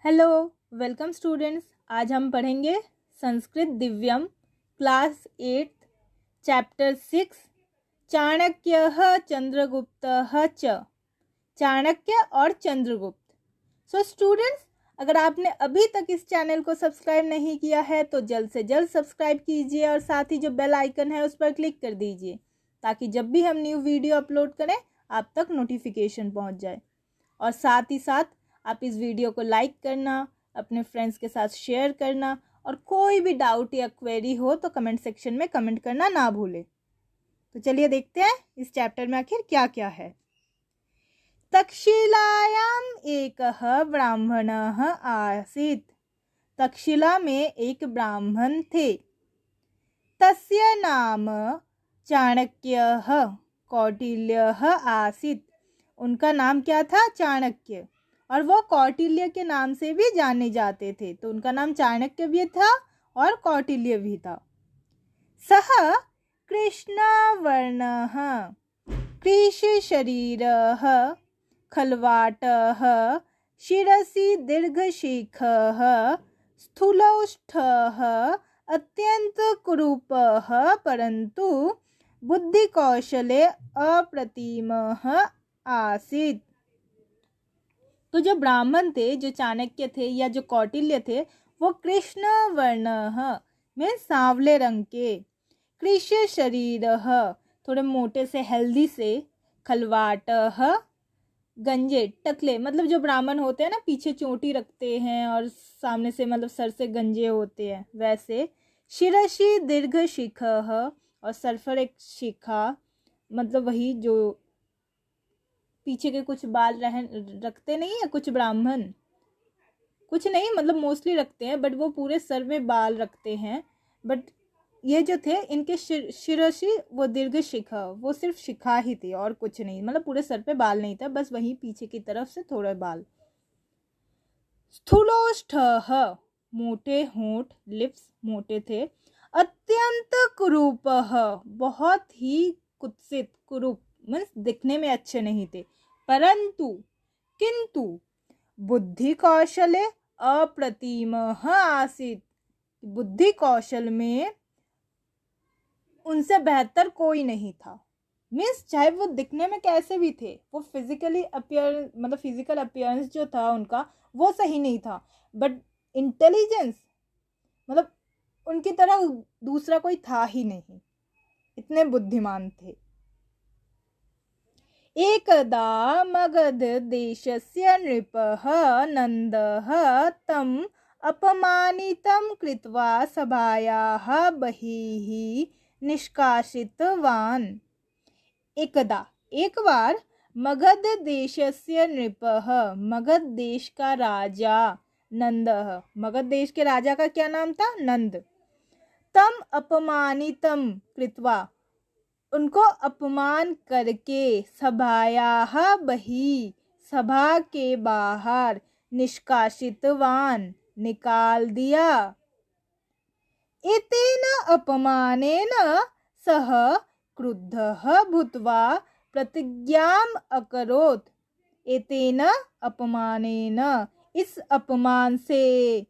Hello, welcome students. आज हम पढ़ेंगे संस्कृत दिव्यम क्लास 8 चैप्टर 6 चाणक्यः चंद्रगुप्तः च। चाणक्य और चंद्रगुप्त। सो स्टूडेंट्स, अगर आपने अभी तक इस चैनल को सब्सक्राइब नहीं किया है तो जल्द से जल्द सब्सक्राइब कीजिए और साथ ही जो बेल आइकन है उस पर क्लिक कर दीजिए ताकि जब भी हम न्यू वीडियो अपलोड करें आप तक नोटिफिकेशन पहुंच जाए। और साथ ही साथ आप इस वीडियो को लाइक करना, अपने फ्रेंड्स के साथ शेयर करना और कोई भी डाउट या क्वेरी हो तो कमेंट सेक्शन में कमेंट करना ना भूलें। तो चलिए देखते हैं इस चैप्टर में आखिर क्या क्या है। तक्षशिलायाम एकः ब्राह्मणः आसीत्। तक्षशिला में एक ब्राह्मण थे। तस्य नाम चाणक्यः कौटिल्यः आसीत्। उनका नाम क्या था? चाणक्य। और वो कौटिल्य के नाम से भी जाने जाते थे, तो उनका नाम चाणक्य भी था और कौटिल्य भी था। सः कृष्णवर्णः कृशशरीरः खल्वाटः शिरसि दीर्घशिखः स्थूलौष्ठः अत्यन्तकुरूपः परन्तु बुद्धिकौशले अप्रतिमः आसीत्। तो जो ब्राह्मण थे, जो चाणक्य थे या जो कौटिल्य थे, वो कृष्ण वर्ण में सांवले रंग के, कृश शरीर थोड़े मोटे से हेल्दी से, खलवाट गंजे टकले, मतलब जो ब्राह्मण होते हैं ना पीछे चोटी रखते हैं और सामने से मतलब सर से गंजे होते हैं वैसे। शिरसी दीर्घ शिख और सर पर एक शिखा, मतलब वही जो पीछे के कुछ बाल रखते नहीं है कुछ ब्राह्मण, कुछ नहीं मतलब मोस्टली रखते हैं, बट वो पूरे सर में बाल रखते हैं। बट ये जो थे इनके शिरसी वो दीर्घ शिखा, वो सिर्फ शिखा ही थी और कुछ नहीं, मतलब पूरे सर पे बाल नहीं था, बस वहीं पीछे की तरफ से थोड़े बाल। स्थूलोष्ठः मोटे होंठ, लिप्स मोटे थे। अत्यंत कुरूपः बहुत ही कुत्सित, कुरूप मीन्स दिखने में अच्छे नहीं थे। परंतु किंतु बुद्धि कौशले अप्रतिमः आसीत्। बुद्धि कौशल में उनसे बेहतर कोई नहीं था। मीन्स चाहे वो दिखने में कैसे भी थे, वो फिजिकली अपीयरेंस मतलब फिजिकल अपीयरेंस जो था उनका वो सही नहीं था, बट इंटेलिजेंस मतलब उनकी तरह दूसरा कोई था ही नहीं, इतने बुद्धिमान थे। एकदा मगध देशस्य नृपः नन्दः तम् अपमानितं कृत्वा सभायाः बहिः निष्कासितवान्। एकदा एक बार मगध देशस्य नृपः, मगध देश का राजा, नंदः, मगध देश के राजा का क्या नाम था? नंद। तम अपमानितम कृत्वा, उनको अपमान करके, सभायाः बहि, सभा के बाहर, निष्कासितवान निकाल दिया। एतेन अपमानेन सः क्रुद्धः भूत्वा प्रतिज्ञाम् अकरोत्। एतेन अपमानेन, इस अपमान से,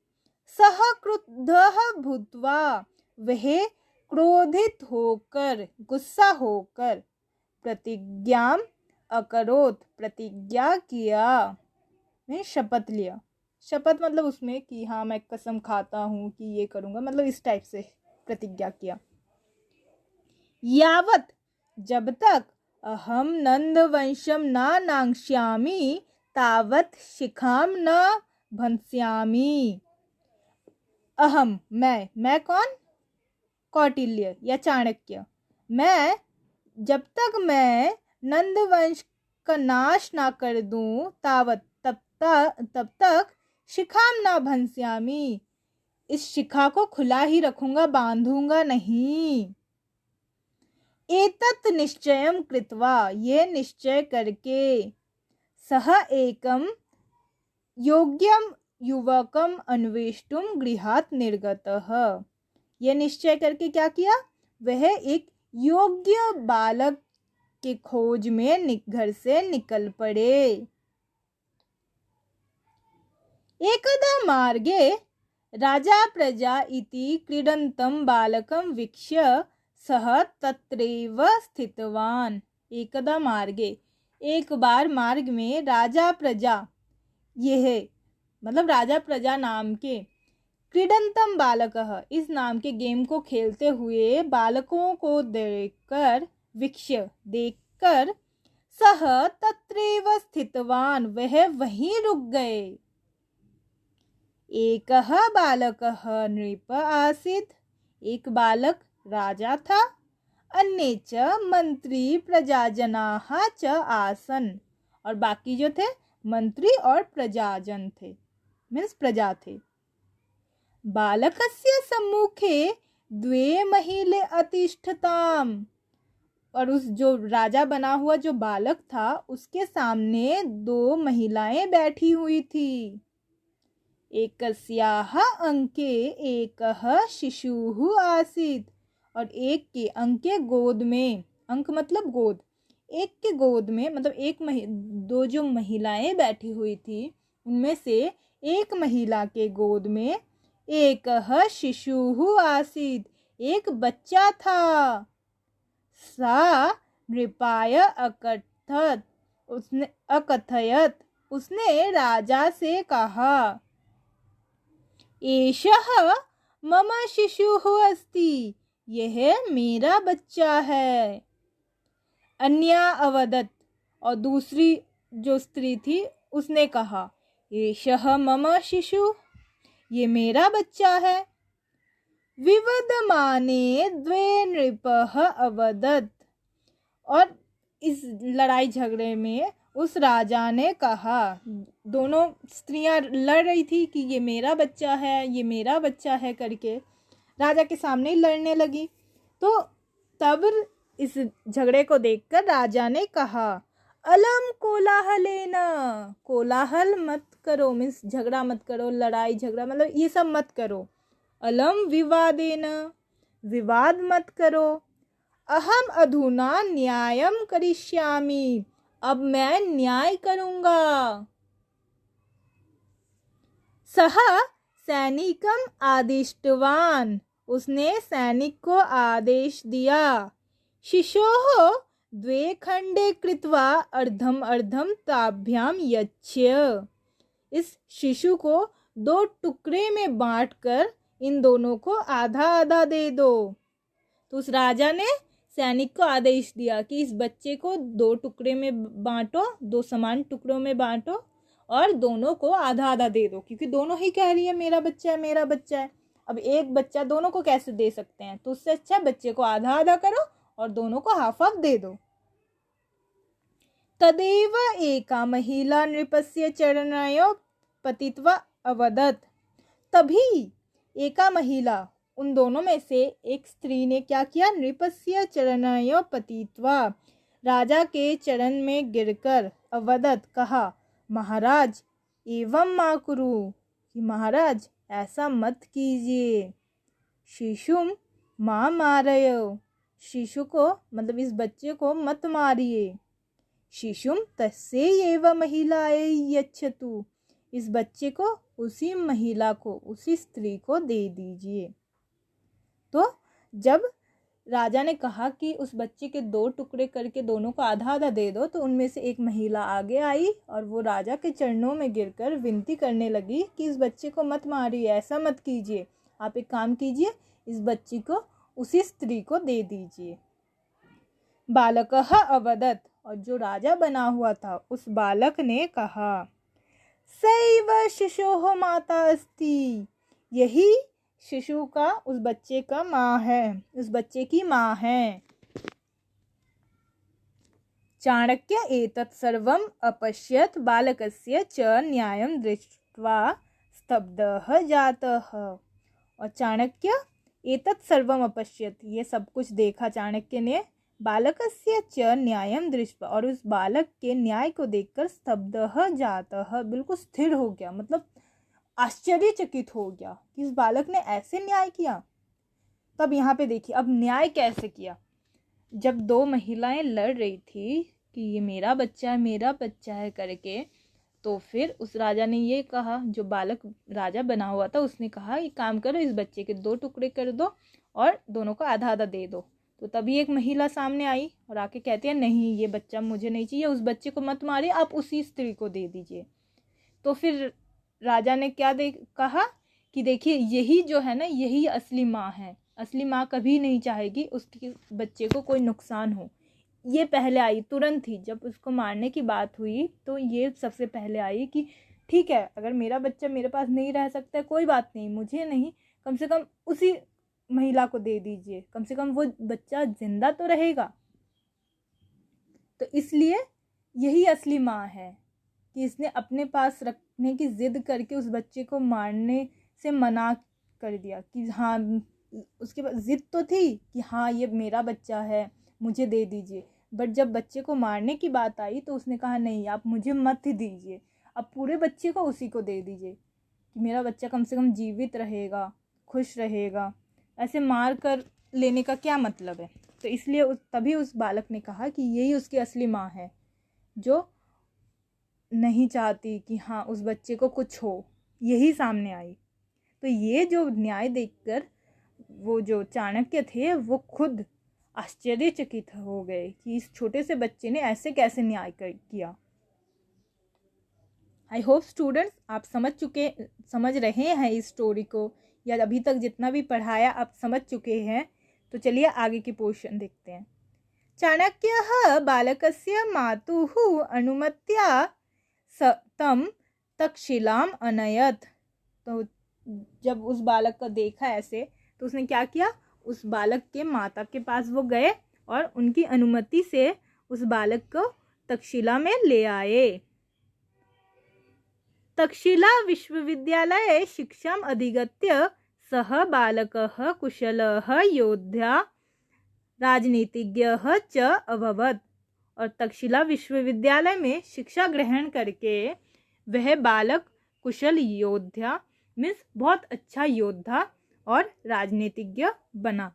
सः क्रुद्धः भूत्वा, वह क्रोधित होकर, गुस्सा होकर, प्रतिज्ञाम अकरोत, प्रतिज्ञा किया, मैं शपथ लिया। शपथ मतलब उसमें कि हाँ मैं कसम खाता हूँ कि ये करूँगा, मतलब इस टाइप से प्रतिज्ञा किया। यावत, जब तक, अहम नंद वंशम न नांक्ष्यामि तावत शिखाम न भंस्यामि। अहम मैं कौन? कौटिल्य या चाणक्य। मैं जब तक मैं नंद वंश का नाश ना कर दूं तावत, तब तक शिखाम ना भंस्यामि, इस शिखा को खुला ही रखूंगा, बांधूंगा नहीं। एतत् निश्चयम कृत्वा, ये निश्चय करके, सह एकम योग्यम युवकम अन्वेष्टुम गृहात् निर्गतः, ये निश्चय करके क्या किया? वह एक योग्य बालक के खोज में घर से निकल पड़े। एकदा मार्गे राजा प्रजा इति क्रीडन्तं बालकं वीक्ष्य सः तत्रैव स्थितवान्। एकदा मार्गे, एक बार मार्ग में राजा प्रजा, यह मतलब राजा प्रजा नाम के क्रीडंतम बालकः, इस नाम के गेम को खेलते हुए बालकों को देखकर, वीक्ष्य देखकर, सह तत्रैव स्थितवान, वह वहीं रुक गए। एकः बालकः नृप आसीत्, एक बालक राजा था। अन्ये च मंत्री प्रजाजनाः च आसन, और बाकी जो थे मंत्री और प्रजाजन थे, मीन्स प्रजा थे। बालकस्य सम्मुखे द्वे महिले अतिष्ठताम्, और उस जो राजा बना हुआ जो बालक था उसके सामने दो महिलाएं बैठी हुई थी। एकस्याः अंके एकः शिशुः आसीत्, और एक के अंके गोद में, अंक मतलब गोद, एक के गोद में मतलब दो जो महिलाएं बैठी हुई थी उनमें से एक महिला के गोद में एकः शिशुः आसीत्, एक बच्चा था। सा नृपाय अकथयत, उसने राजा से कहा, एषः मम शिशुः अस्ति, यह मेरा बच्चा है। अन्या अवदत, और दूसरी जो स्त्री थी उसने कहा, एषः मम शिशु, ये मेरा बच्चा है। विवदमाने द्वे नृपः अवदत, और इस लड़ाई झगड़े में उस राजा ने कहा, दोनों स्त्रियां लड़ रही थी कि ये मेरा बच्चा है, ये मेरा बच्चा है करके, राजा के सामने ही लड़ने लगी। तो तब इस झगड़े को देखकर राजा ने कहा, अलम कोलाहलेना, कोलाहल मत करो, मीन्स झगड़ा मत करो, लड़ाई झगड़ा मतलब ये सब मत करो। अलम विवादेना, विवाद मत करो। अहम अधुना न्यायम करिष्यामि, अब मैं न्याय करूंगा। सह सैनिकम आदिष्टवान, उसने सैनिक को आदेश दिया। शिशोः द्वे खंडे कृत्वा अर्धम अर्धम ताभ्याम यच्छ, इस शिशु को दो टुकड़े में बांटकर इन दोनों को आधा आधा दे दो। तो उस राजा ने सैनिक को आदेश दिया कि इस बच्चे को दो टुकड़े में बांटो, दो समान टुकड़ों में बांटो और दोनों को आधा आधा दे दो, क्योंकि दोनों ही कह रही है मेरा बच्चा है, मेरा बच्चा है। अब एक बच्चा दोनों को कैसे दे सकते हैं, तो उससे अच्छा बच्चे को आधा आधा करो और दोनों को हाफ हाफ दे दो। तदेव एका महिला नृपस्य चरणयोः पतित्वा अवदत, तभी एका महिला, उन दोनों में से एक स्त्री ने क्या किया, नृपस्य चरणयोः पतित्वा, राजा के चरण में गिरकर, अवदत कहा, महाराज एवं मा कुरु, कि महाराज ऐसा मत कीजिए। शिशुम मां मारयो, शिशु को मतलब इस बच्चे को मत मारिए। शिशुम तस्यैव महिलायै यच्छतु, इस बच्चे को उसी महिला को, उसी स्त्री को दे दीजिए। तो जब राजा ने कहा कि उस बच्चे के दो टुकड़े करके दोनों को आधा आधा दे दो, तो उनमें से एक महिला आगे आई और वो राजा के चरणों में गिरकर विनती करने लगी कि इस बच्चे को मत मारिए, ऐसा मत कीजिए, आप एक काम कीजिए, इस बच्ची को उसी स्त्री को दे दीजिए। बालकः अवदत, और जो राजा बना हुआ था उस बालक ने कहा, सैव शिशोः माता अस्ति, यही शिशु का, उस बच्चे का माँ है, उस बच्चे की माँ है। चाणक्य एतत् सर्वम् अपश्यत् बालकस्य च न्यायं दृष्ट्वा स्तब्धः जातः, और चाणक्य एतत् सर्वम् अपश्यत्, ये सब कुछ देखा चाणक्य ने, बालकस्य च न्यायं दृष्ट्वा, और उस बालक के न्याय को देखकर स्तब्धः जातः, बिल्कुल स्थिर हो गया, मतलब आश्चर्यचकित हो गया कि इस बालक ने ऐसे न्याय किया। तब यहाँ पे देखिए अब न्याय कैसे किया। जब दो महिलाएं लड़ रही थी कि ये मेरा बच्चा है, मेरा बच्चा है करके, तो फिर उस राजा ने ये कहा, जो बालक राजा बना हुआ था उसने कहा एक काम करो, इस बच्चे के 2 टुकड़े कर दो और दोनों को आधा आधा दे दो। तो तभी एक महिला सामने आई और आके कहती है नहीं, ये बच्चा मुझे नहीं चाहिए, उस बच्चे को मत मारिए, आप उसी स्त्री को दे दीजिए। तो फिर राजा ने क्या कहा कि देखिए यही जो है ना, यही असली माँ है। असली माँ कभी नहीं चाहेगी उसके बच्चे को कोई नुकसान हो। ये पहले आई तुरंत ही, जब उसको मारने की बात हुई तो ये सबसे पहले आई कि ठीक है, अगर मेरा बच्चा मेरे पास नहीं रह सकता है कोई बात नहीं, मुझे नहीं, कम से कम उसी महिला को दे दीजिए, कम से कम वो बच्चा जिंदा तो रहेगा। तो इसलिए यही असली माँ है कि इसने अपने पास रखने की जिद करके उस बच्चे को मारने से मना कर दिया कि हाँ, उसके पास जिद तो थी कि हाँ ये मेरा बच्चा है, मुझे दे दीजिए, बट जब बच्चे को मारने की बात आई तो उसने कहा नहीं, आप मुझे मत दीजिए, अब पूरे बच्चे को उसी को दे दीजिए कि मेरा बच्चा कम से कम जीवित रहेगा, खुश रहेगा। ऐसे मार कर लेने का क्या मतलब है। तो इसलिए तभी उस बालक ने कहा कि यही उसकी असली माँ है, जो नहीं चाहती कि हाँ उस बच्चे को कुछ हो, यही सामने आई। तो ये जो न्याय देखकर वो जो चाणक्य थे वो खुद आश्चर्यचकित हो गए कि इस छोटे से बच्चे ने ऐसे कैसे न्याय किया। आई होप स्टूडेंट्स आप समझ रहे हैं इस स्टोरी को, या अभी तक जितना भी पढ़ाया आप समझ चुके हैं। तो चलिए आगे की पोर्शन देखते हैं। चाणक्यः बालकस्य मातुः अनुमत्या तं तक्षशिलाम् अनयत्। तो जब उस बालक को देखा ऐसे तो उसने क्या किया, उस बालक के माता के पास वो गए और उनकी अनुमति से उस बालक को तक्षशिला में ले आए। तक्षशिला विश्वविद्यालये शिक्षाम् अधिगत्य सः बालकः कुशलः योद्धा राजनीतिज्ञः च अभवत्। और तक्षशिला विश्वविद्यालय में शिक्षा ग्रहण करके वह बालक कुशल योद्धा मीन्स बहुत अच्छा योद्धा और राजनीतिज्ञ बना।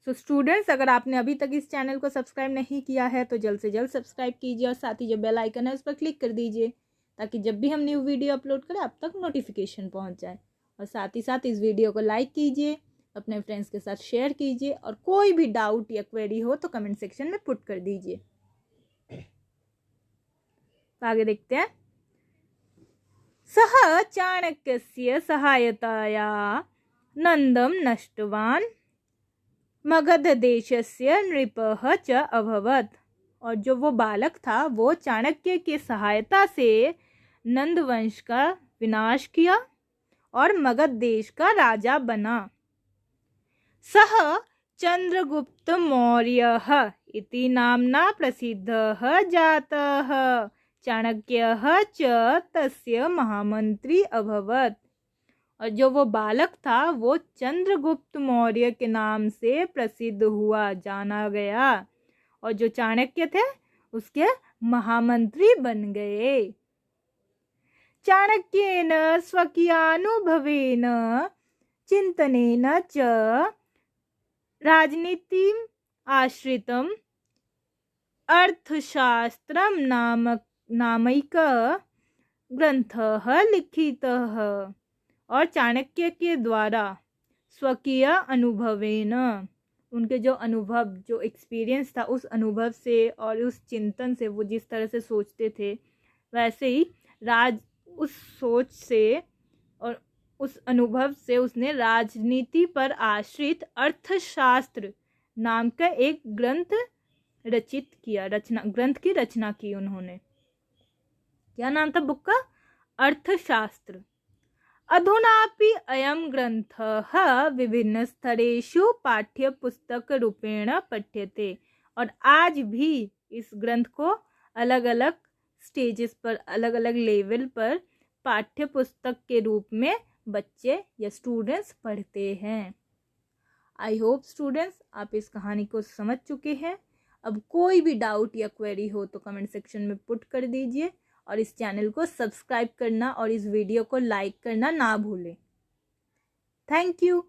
सो स्टूडेंट्स, अगर आपने अभी तक इस चैनल को सब्सक्राइब नहीं किया है तो जल्द से जल्द सब्सक्राइब कीजिए और साथ ही जो बेल आइकन है उस पर क्लिक कर दीजिए, ताकि जब भी हम न्यू वीडियो अपलोड करें आप तक नोटिफिकेशन पहुंच जाए। और साथ ही साथ इस वीडियो को लाइक कीजिए, अपने फ्रेंड्स के साथ शेयर कीजिए, और कोई भी डाउट या क्वेरी हो तो कमेंट सेक्शन में पुट कर दीजिए। आगे देखते हैं। सः चाणक्यस्य सहायतया नंदं नष्टवान् मगधदेशस्य नृपः च अभवत्। और जो वो बालक था वो चाणक्य की सहायता से नंद वंश का विनाश किया और मगध देश का राजा बना। सः चंद्रगुप्त मौर्यः इति नाम्ना प्रसिद्धः जातः। चाणक्यः च तस्य महामंत्री अभवत्। और जो वो बालक था वो चंद्रगुप्त मौर्य के नाम से प्रसिद्ध हुआ, जाना गया, और जो चाणक्य थे उसके महामंत्री बन गए। चाणक्येन स्वकीयानुभवेन चिंतनेन च राजनीतिम् आश्रितम् अर्थशास्त्रम् नामैकः ग्रंथः लिखितः। और चाणक्य के द्वारा स्वकीय अनुभवेन, उनके जो अनुभव, जो एक्सपीरियंस था, उस अनुभव से और उस चिंतन से, वो जिस तरह से सोचते थे वैसे ही उस सोच से और उस अनुभव से उसने राजनीति पर आश्रित अर्थशास्त्र नाम का एक ग्रंथ रचित किया, ग्रंथ की रचना की उन्होंने। क्या नाम था बुक का? अर्थशास्त्र। अधुनापि अयं ग्रंथः विभिन्नस्तरेषु पाठ्यपुस्तकरूपेण पठ्यते। और आज भी इस ग्रंथ को अलग अलग स्टेजेस पर, अलग अलग लेवल पर पाठ्यपुस्तक के रूप में बच्चे या स्टूडेंट्स पढ़ते हैं। आई होप स्टूडेंट्स आप इस कहानी को समझ चुके हैं। अब कोई भी डाउट या क्वेरी हो तो कमेंट सेक्शन में पुट कर दीजिए, और इस चैनल को सब्सक्राइब करना और इस वीडियो को लाइक करना ना भूलें। Thank you.